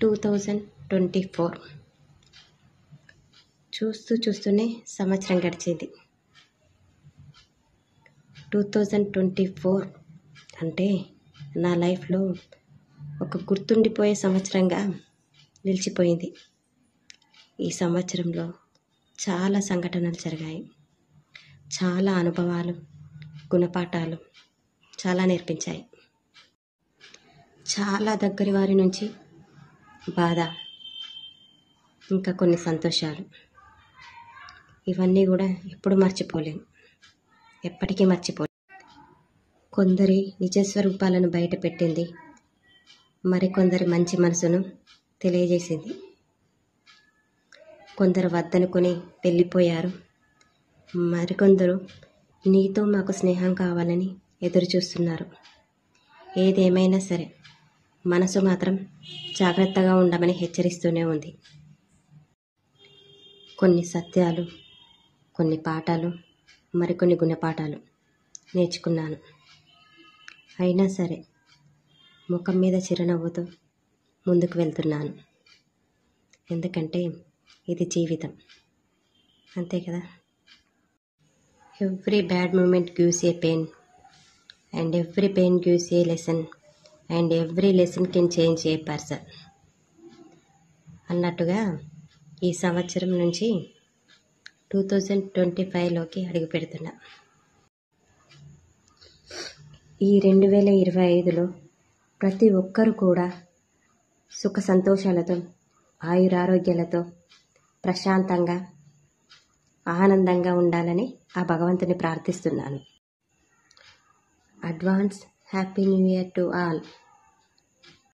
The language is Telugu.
2024 చూస్తూనే సంవత్సరం గడిచింది. 2024 అంటే నా లైఫ్లో ఒక గుర్తుండిపోయే సంవత్సరంగా నిలిచిపోయింది. ఈ సంవత్సరంలో చాలా సంఘటనలు జరిగాయి. చాలా అనుభవాలు, గుణపాఠాలు చాలా నేర్పించాయి. చాలా దగ్గరి వారి నుంచి బాధ, ఇంకా కొన్ని సంతోషాలు, ఇవన్నీ కూడా ఎప్పుడు మర్చిపోలేము, ఎప్పటికీ మర్చిపోలేము. కొందరి నిజస్వరూపాలను బయట పెట్టింది, మరికొందరి మంచి మనసును తెలియజేసింది. కొందరు వద్దనుకొని వెళ్ళిపోయారు, మరికొందరు నీతో మాకు స్నేహం కావాలని ఎదురు చూస్తున్నారు. ఏదేమైనా సరే మనసు మాత్రం జాగ్రత్తగా ఉండమని హెచ్చరిస్తూనే ఉంది. కొన్ని సత్యాలు, కొన్ని పాఠాలు, మరికొన్ని గుణపాఠాలు నేర్చుకున్నాను. అయినా సరే ముఖం మీద చిరునవ్వుతో ముందుకు వెళ్తున్నాను. ఎందుకంటే ఇది జీవితం, అంతే కదా. Every bad moment gives a pain and every pain gives a lesson and every lesson can change a person అన్నట్టుగా ఈ సంవత్సరం నుంచి 2025లోకి అడుగు పెడుతున్నా. ఈ 2025లో ప్రతి ఒక్కరు కూడా సుఖ సంతోషాలతో, ఆయురారోగ్యాలతో, ప్రశాంతంగా, ఆనందంగా ఉండాలని ఆ భగవంతుని ప్రార్థిస్తున్నాను. Advance happy new year to all.